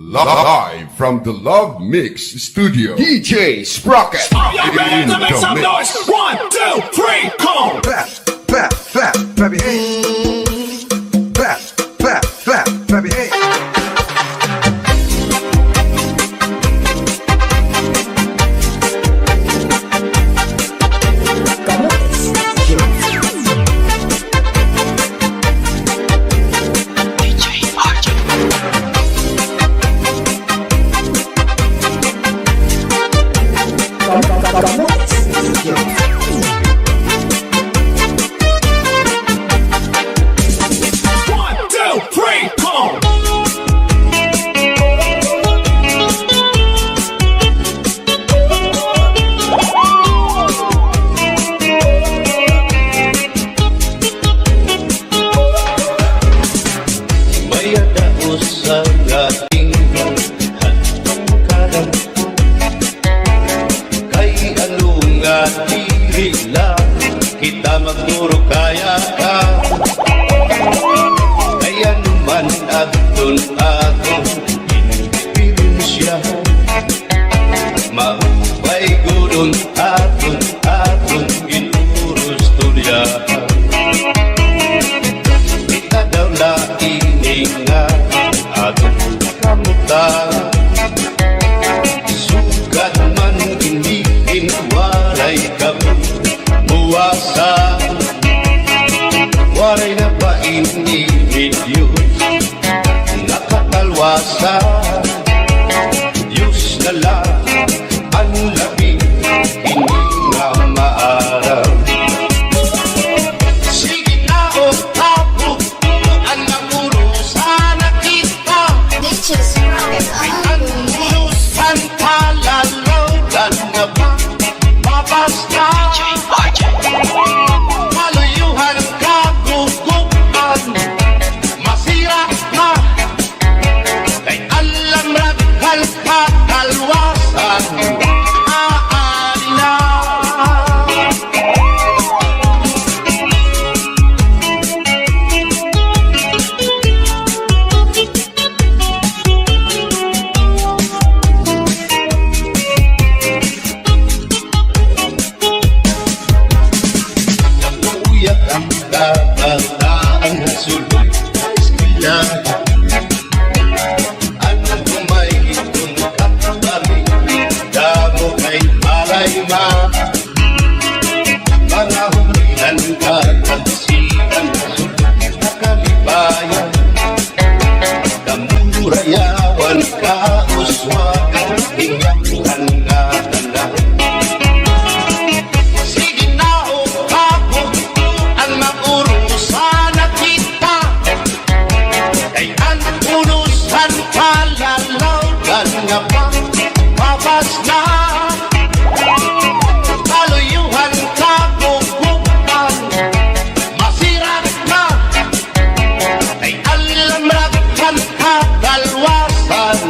Live from the Love Mix Studio, DJ Sprocket. Are you ready to make some noise? 1, 2, 3, come on! Clap, clap, clap, clap your hands. Clap, clap, clap, clap your hands. Kita magturo kaya ka kaya naman aton inspirasya maupay gudon aton inurus tulya kita daw laing nga aton kamutan sugat man hindi waray kami buwasa waray na ba Diyos nakatalwasa Diyos na lang ang labing hindi nga maaraw sige na o ako ang napurusan na kita ang purusan kalalaw na ba mabasta maluyuhan kagugupan masira na kay alam raghal katalwasan aalila nakuyak ang kabataan na sulay eskwela anong kumay itong kapatami damo kay malay ma mga humilan katansigan sulay na kalibayan damurayawan kauswagan ingatan nga tanda sige na o ako ang maurusan na kita kay ang punusan kalalawgan nga pa mabas na kaluyuhan kagugupan masira na kay alam raghal katalwasan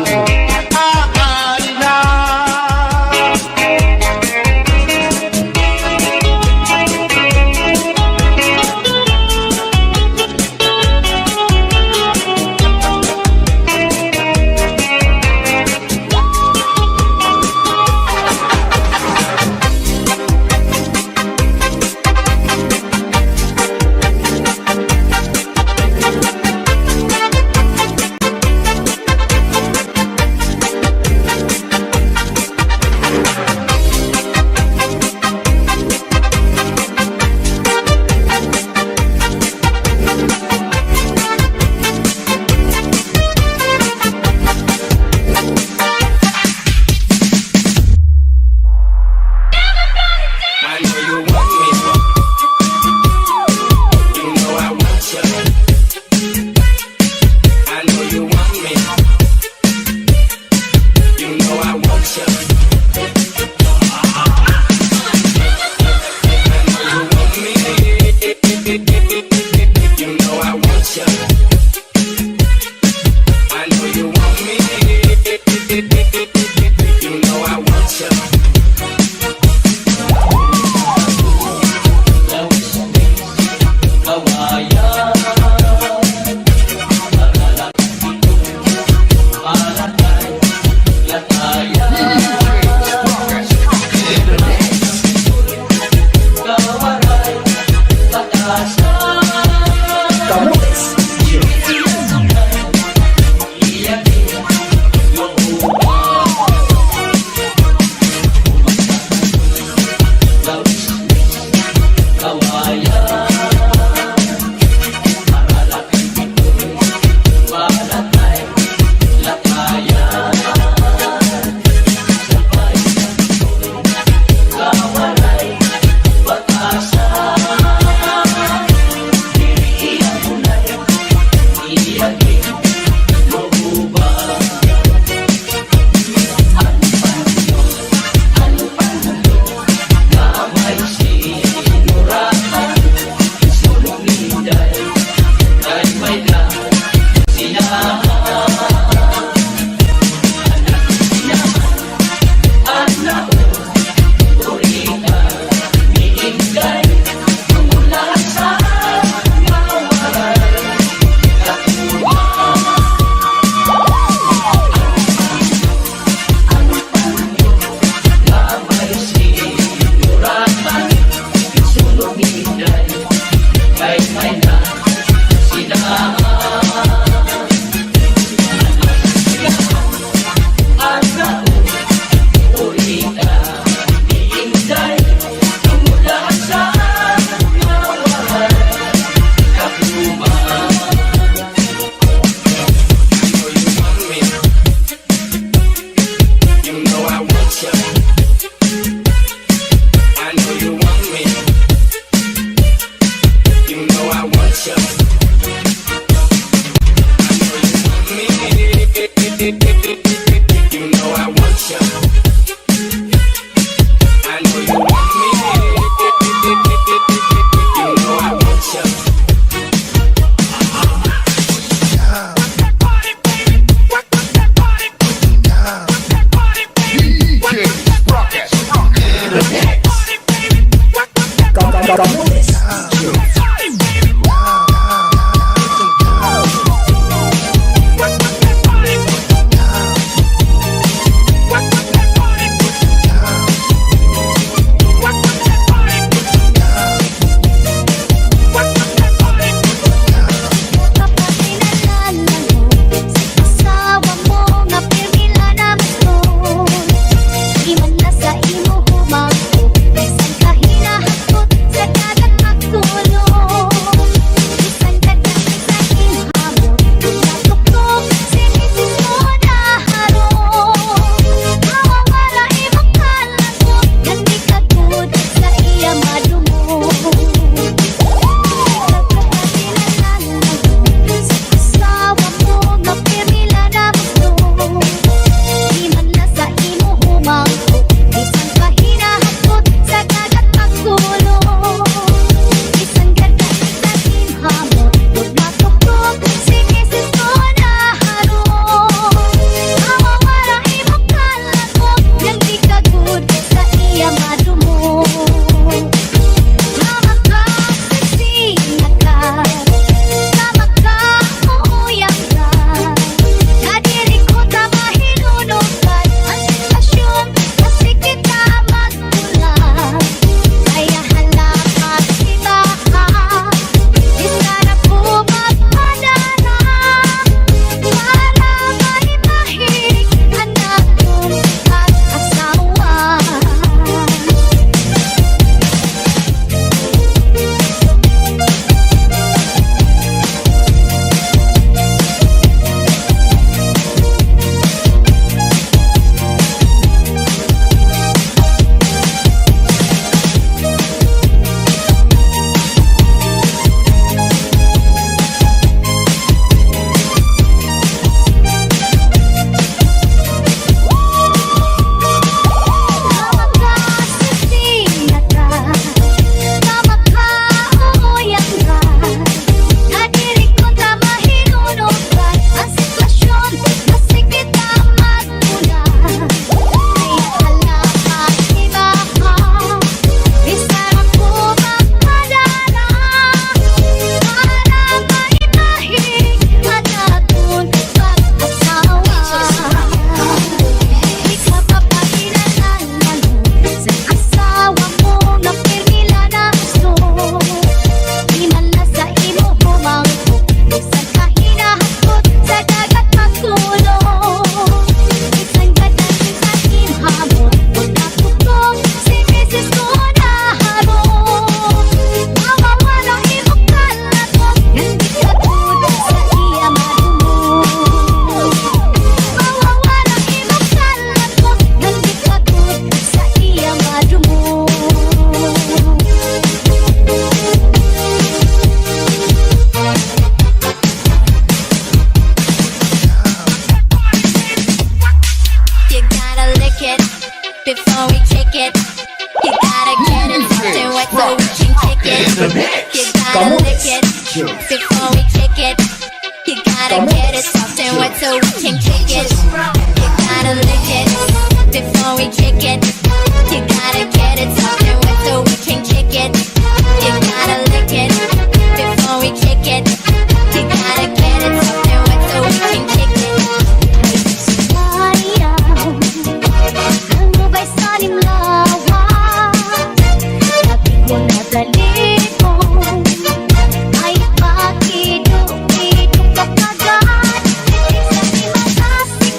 You know I want you. I know you want me. You know I want you. DJ Sprocket. Asawa mo nga pirmila na gusto. Di man na sa imo humako, bisan ka hinahakot sa dagat magtulog. Bisan ka dahil sa hinhamon, natuktok sinisis mo na harong. Mawawala imong kalagot, hindi ka good sa iya madumo. Asawa mo nga pirmila na gusto. Di man na sa imo humangko, bisan ka hinahakot sa dagat magtulog. Bisan ka dahil sa hinhamon, huwag matuktok sinisis mo na harong. Mawawala imong kalagot, hindi ka good sa iya madumo. Tama ka, sexy na ka. Tama ka, uuyang ka. Kadiri ko tama hinunukan ang sitwasyon kasi kita magkulang. Kaya halamat iba ka. Di sana po magpadala para maipahirig anak kong mag-asawa. Tama ka, sexy na ka. Tama ka, uuyang ka. Kadiri ko tama hinunukan ang sitwasyon kasi kita magkulang. Kaya halamat iba ka. Di sana po magpadala para maipahirig anak kong mag-asawa. Di ka papakilalanan sa asawa mo na pirmila na gusto. Di man na sa imo humangko, bisan ka hinahakot sa dagat magtulog. Bisan ka dahil sa hinhamon, huwag natuktok sinisis mo na harong. Mawawala imong kalagot, hindi ka good sa iya madumo. Mawawala imong kalagot, hindi ka good sa iya madumo. You gotta lick it before we kick it. You gotta get it soft and wet so we can kick it. You gotta lick it before we kick it. You gotta get it soft and wet so we can kick it. You gotta lick it before we kick it. You gotta get it soft and wet so we can kick it. You gotta lick it before we kick it. You gotta get it soft and wet so we can kick it. Sayang, ang ubay sa nimlawan. Sabi ko na dali ko ay pakido-kido ka kagad. Hindi sa imagasik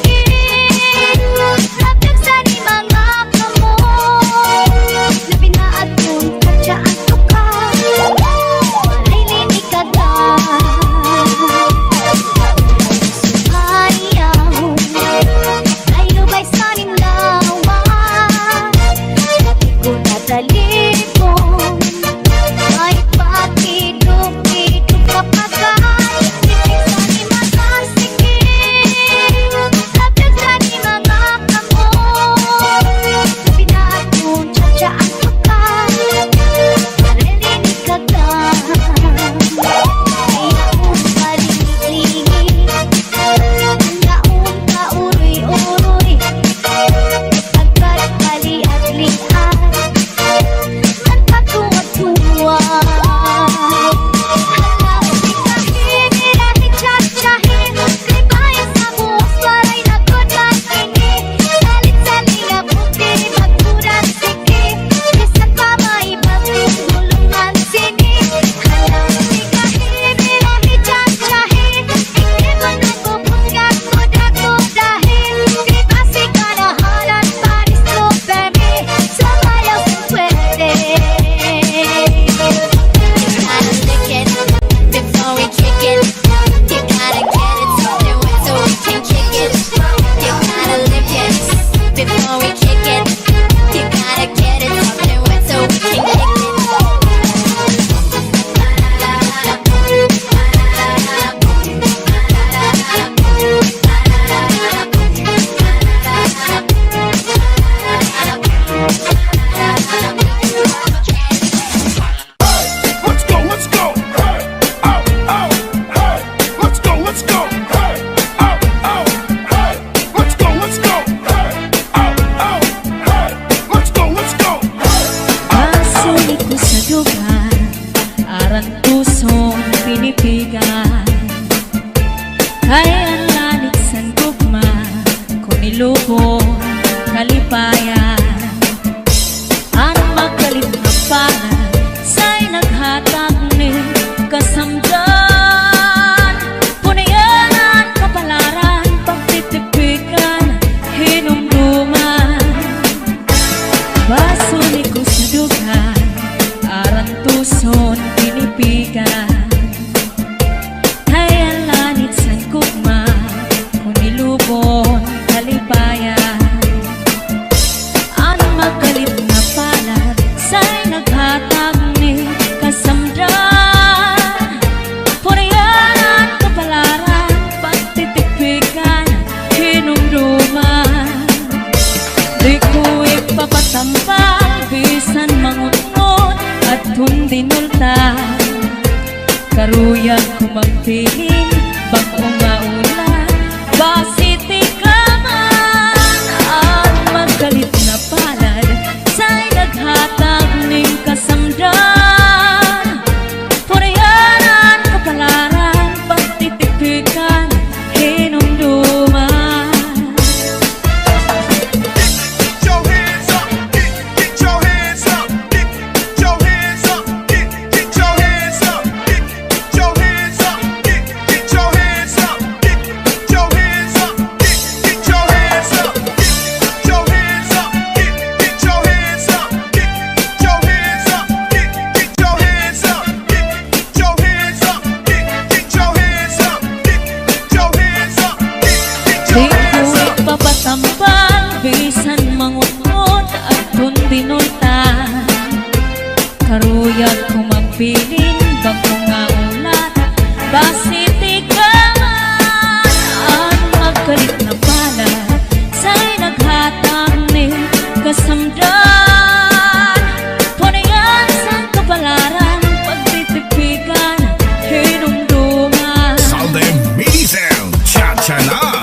lubong kalipayan. Ang magalit na pangan sa'y naghatag ni kasamdan. Punayanan, kapalaran, pagtitipikan, hinumduman. Baso ni kusadugan, aran tuson pinipigan. Hayan lanit san kukma, kunilubon kalipayan. Ang magalit na palad sa'y naghatag ni kasamdan. Punayanan, kapalaran, pagtitipikan, hinumduman. Di ko ipapatampal, bisan mangunod at hundinultan. Karuyag ko magpiling, bagong maulan, basiti ka man. Ang magalit na palad sa'y naghatag ning kasamdan. Punayanan, kapalaran, pagtitipikan, hinumduman. Get your hands up, get your hands up, get your hands up, get your hands up, get your hands up, get your hands up, get your hands up, get your hands up, get your hands up, get your hands up, get your hands up, get your hands up, get your hands up, get your hands up, get your hands up, Di ko ipapatampal, bisan mangunod at hundinultan. Karuyag ko magpiling, bagong nga ulan, basiti ka man. Ang magalit na palad sa'y naghatag ni kasamdan. Punayan sa kapalaran, pagtitipikan, hinumduman. Sound and mini sound, cha cha na.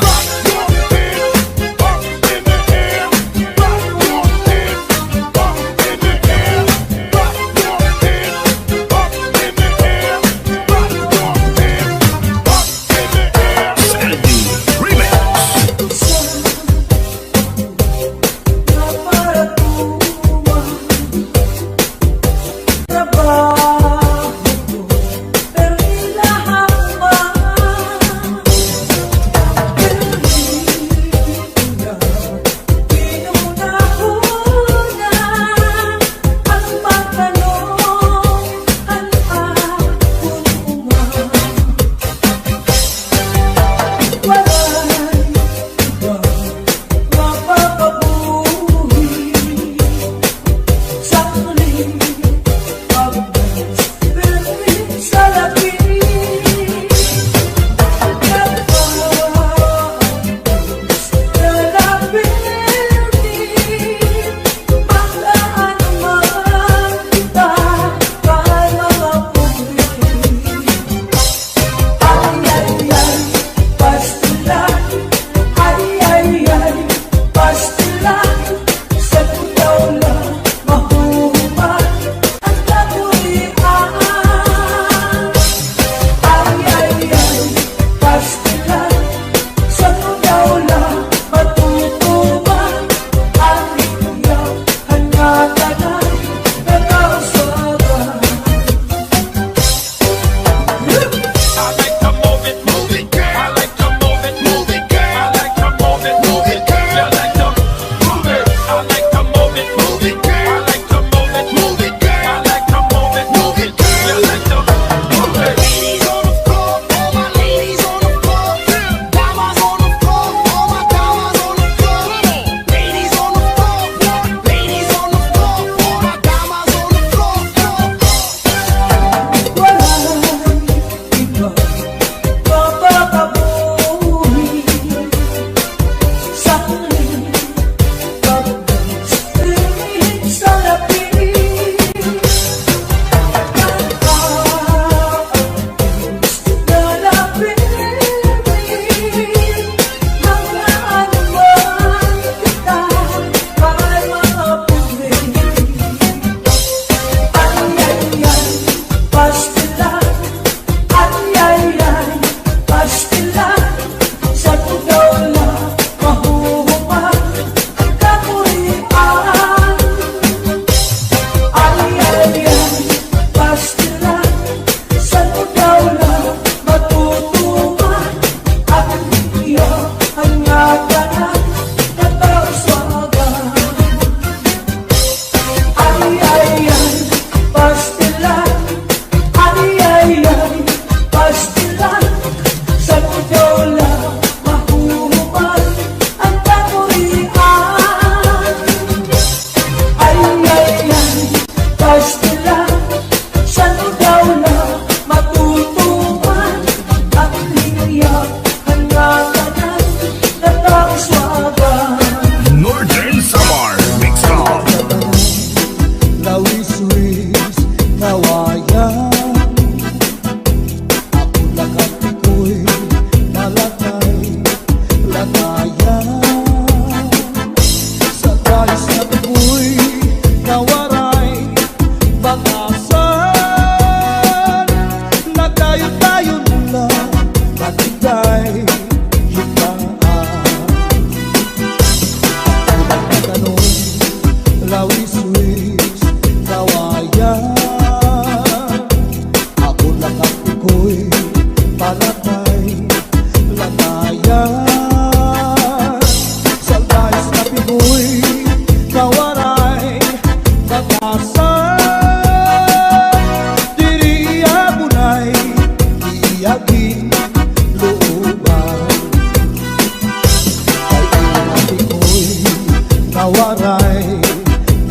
nawaray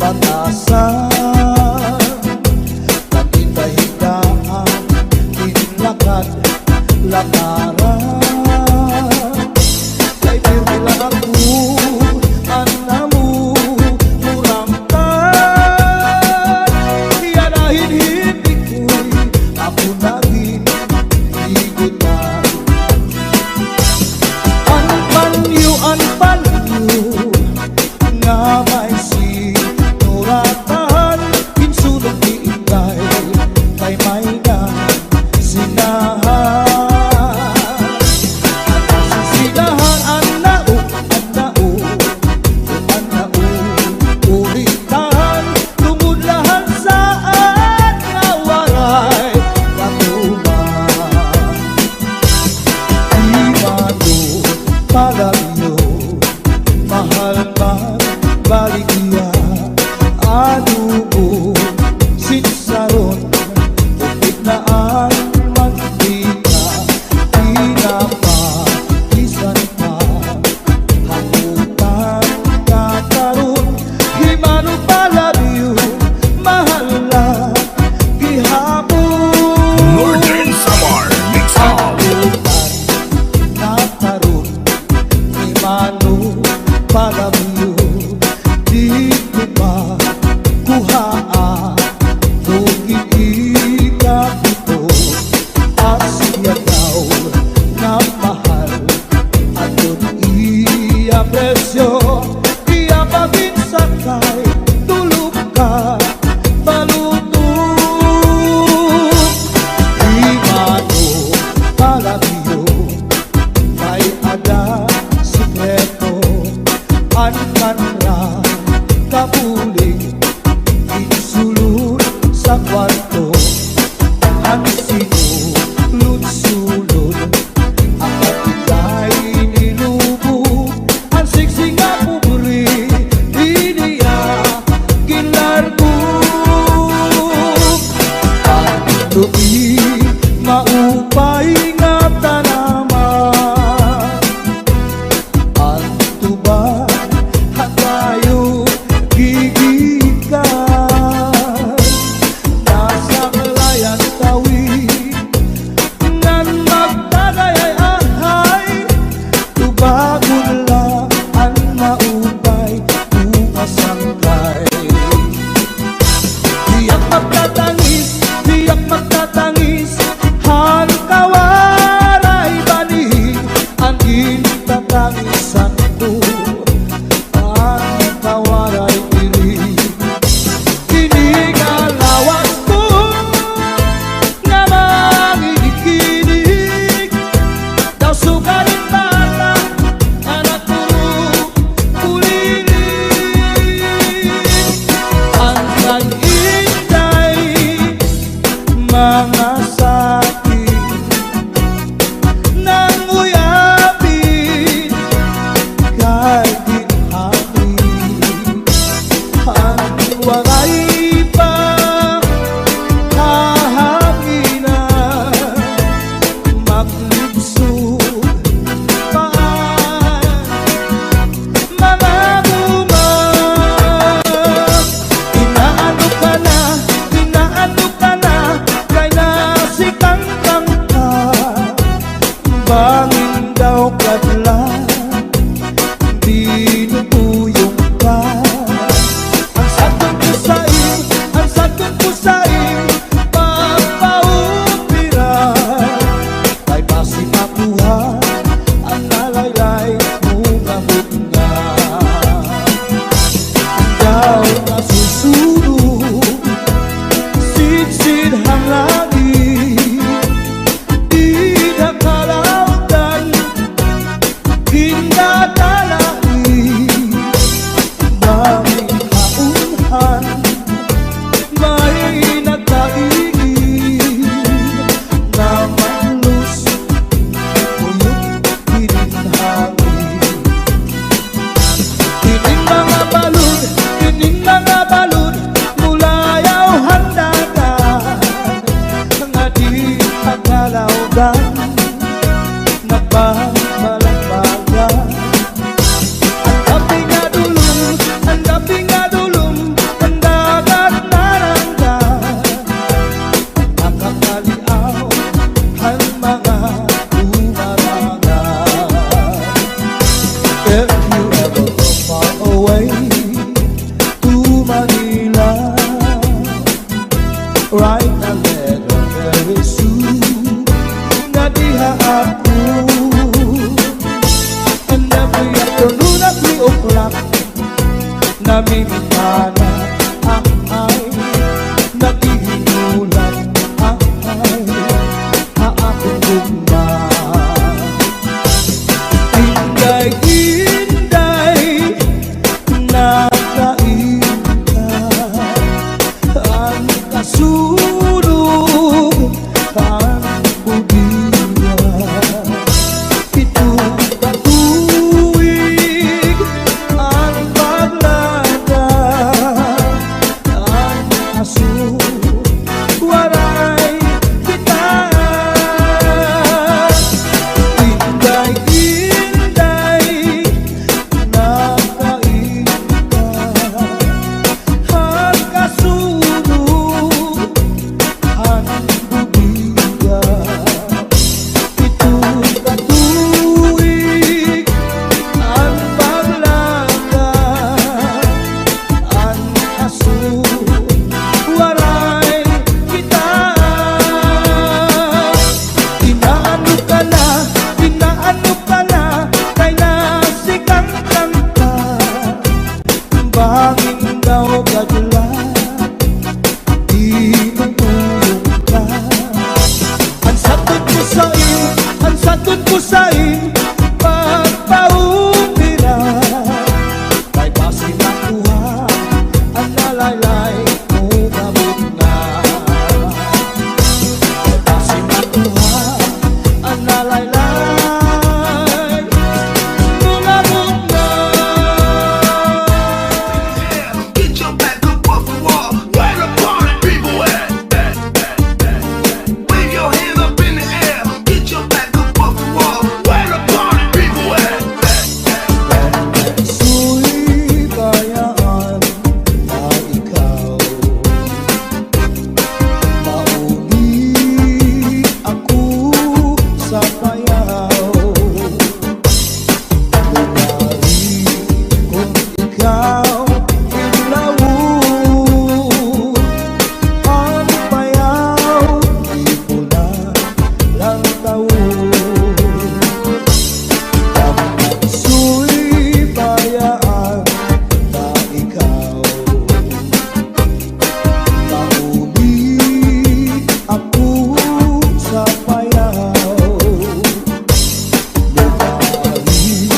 batasan. Naghinda-hindaan, tinlakad, lakaran. Kay pirmi lang ako, alam mo, muramtan. Iyanahin hindi ko'y ako naging higutan. Ang panyo nga may sinuratan, insulong iingay kay may na sinahan. Sinahan ang nao, ulitan, tumudlahan saan nawaray katuman. Di mano palagyo, mahal man baligya, ano mo sinsaron, upit na ang mantika, pinapaisan pa, hamutan kakaroon. Di mano palagyo, mahal lang gihapon. Northern Samar Mix Up. Nakaroon, di mano palagyo, di ko pa kuhaan. Kung iikap ito, asya daw na mahal, aton iya presyo, iya pabinsan kay tulog ka balutong. Di mano palagyo, may ada sikreto, anmanra kapuling, insulod sa kwarto. Ang sinulod-sulod, ang kapitay nilubog, ang siksing at bulaklak namimintana, ay naghihinulat, ay aakong gumba. Inday-inday nakain ka, ang kasulog ang budiya. Itong katuwig ang paglada, ang aswaray kita. Inday-inday nakain ka, ang kasulog ang budiya. Itong katuwig ang paglada, ang aswaray kita. Inaano ka na, kay nasikang kanta. Banging daw kadula, di matulog ka. Ang sagot ko sa'yo, pagpaumira. Kay basi nakuha, ang nalaylay mo gamot na. Kay basi nakuha, ang nalaylay mo gamot na. Get your back up off the wall. Where the party people at? Wave your hands up in the air. Get your back up off the wall. Where the party people at? Su'y bayaan na ikaw, mauli ako sa payaw. Lumari kung ikaw inlawon, ang payaw di pula lang taon. Su'y bayaan na ikaw, mauli ako sa payaw. Lumari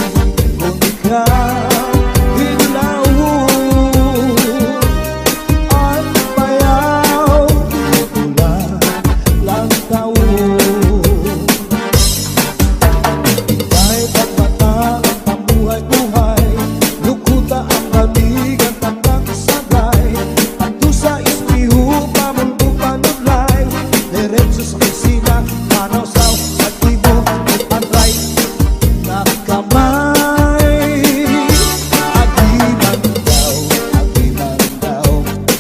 kung ikaw inlawon, ang payaw di pula lang taon. Ika'y pagmata ang pamuhay-buhay, lukuta ang kaligan tandang sagay. Ato sa ispiho, pamundo panulay, diretso sa kusina, manaw sa tibo, ipantay na kamay. Agiman daw,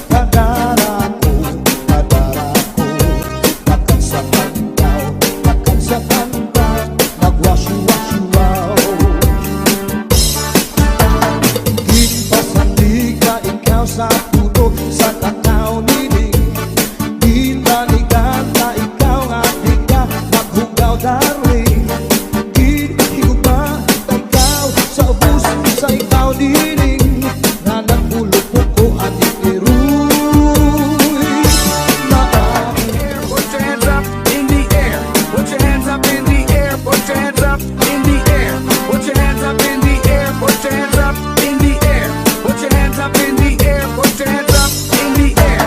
kadara ko, nakagsakan daw, nagwasyo-wasyo-waw. Ginpasandi ka ikaw sa puno, sa kakao nining. Ginbalikan ka ikaw, ati ka, maghugaw darling. Ginhigugma ka ikaw, sa ubus sa ikaw nining. Na nagpulupok ko ati iruy, na aking Put your hands up in the air. Put your hands up in the air. Put your hands up in the air. Put your hands up in the air. Put your hands up in the air. Put your hands up in the air. Put your hands up in the air.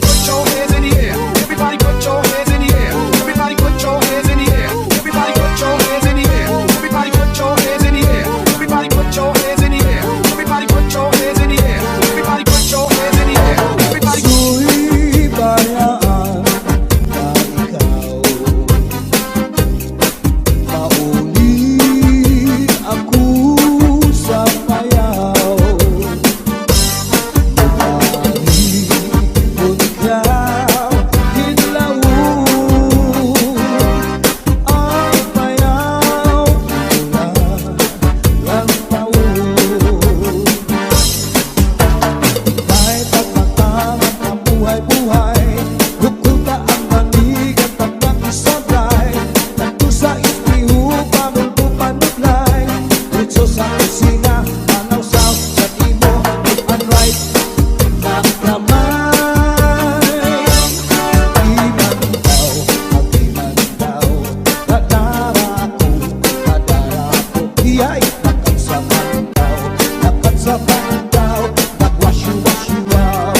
Put your hands in the air. Everybody put your hands in the air. Everybody put your hands in the air. Everybody put your hands in the air. Everybody put your hands in the air. Everybody put your hands in the air. sa pagdaw nagwasyo-wasyo-waw.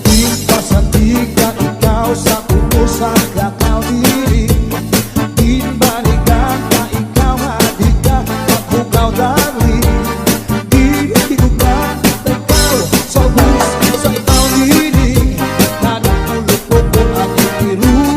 Di pa sa diga ikaw sa ulo sa lakaw diri. Di balikan ka ikaw hadiga maghugaw darling. Di higuga ikaw sa bus sa ikaw diri. Nanapulupot ko at itiruy.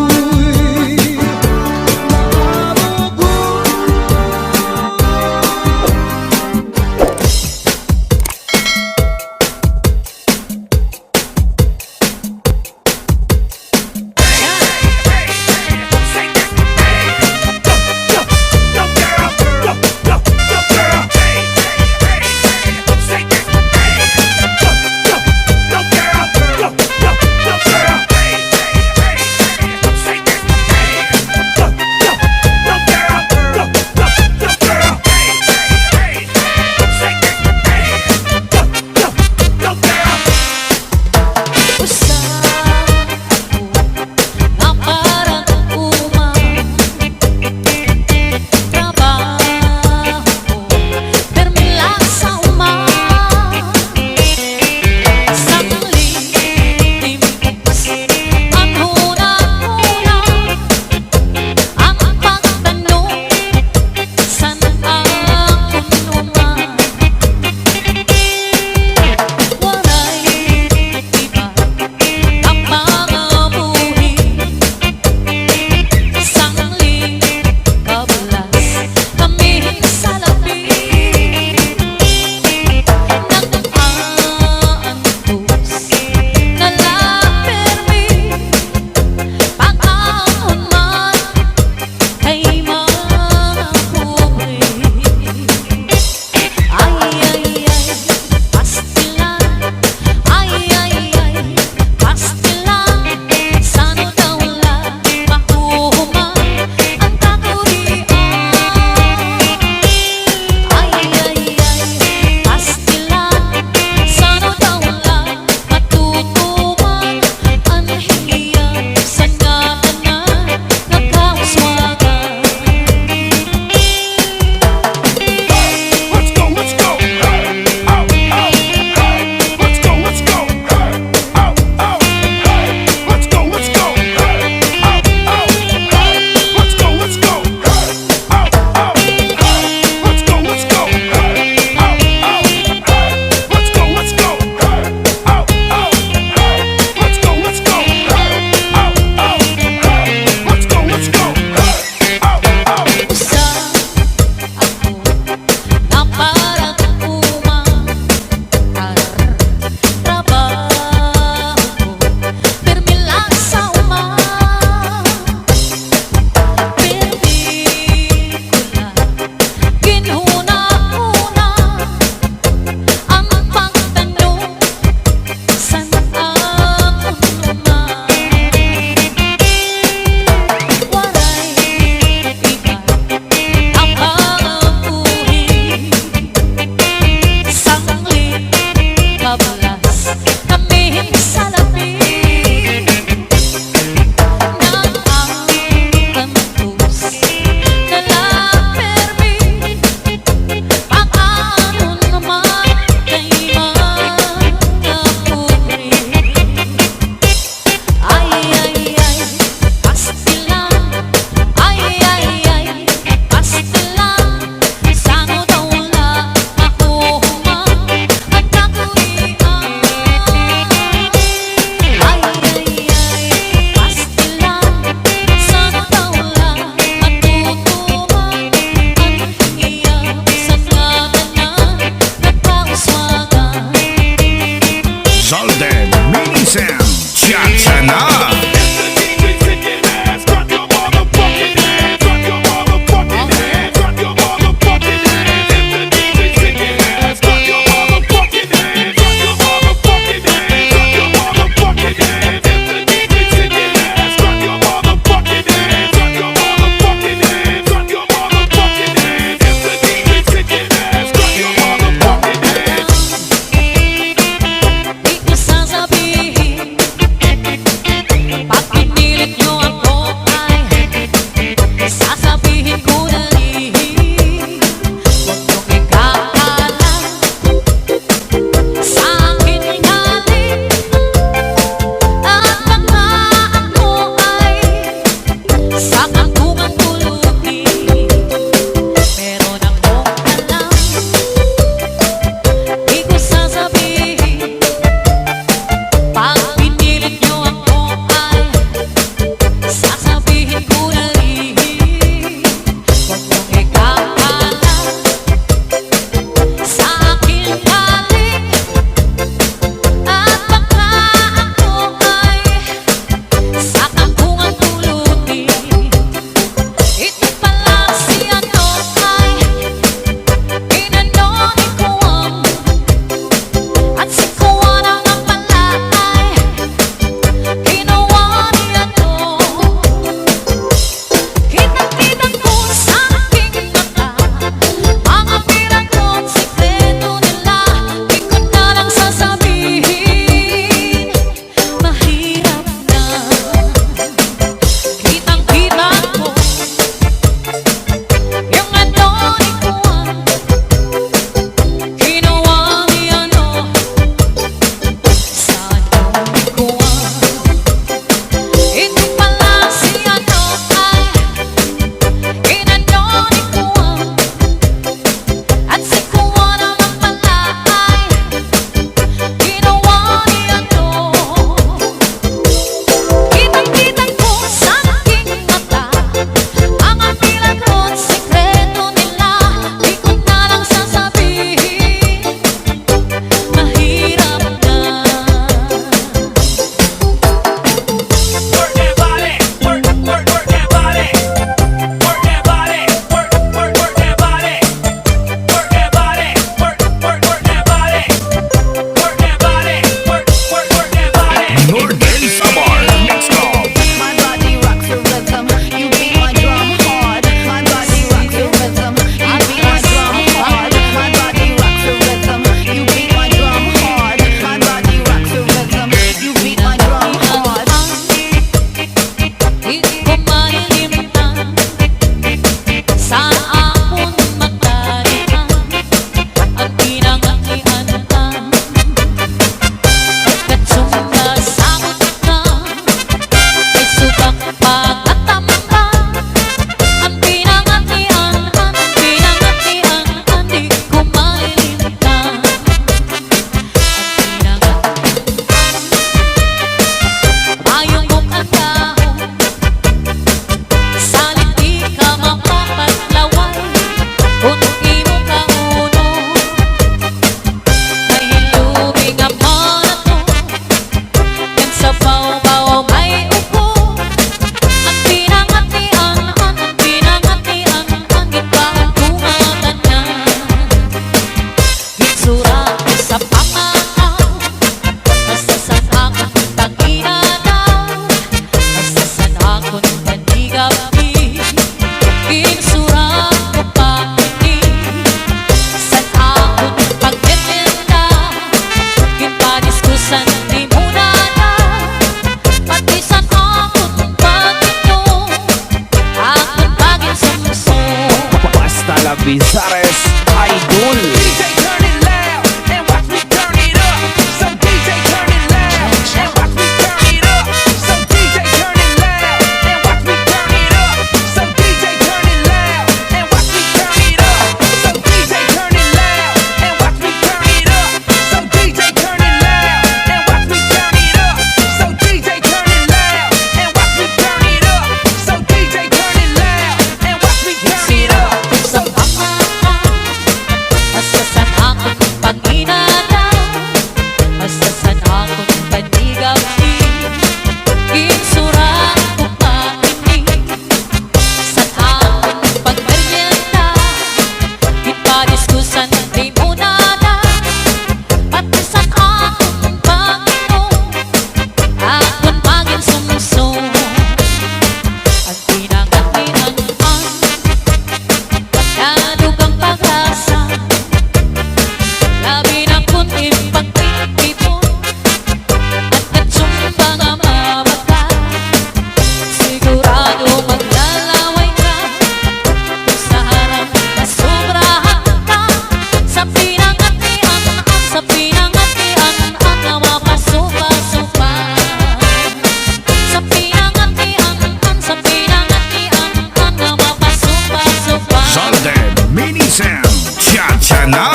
Cha-cha na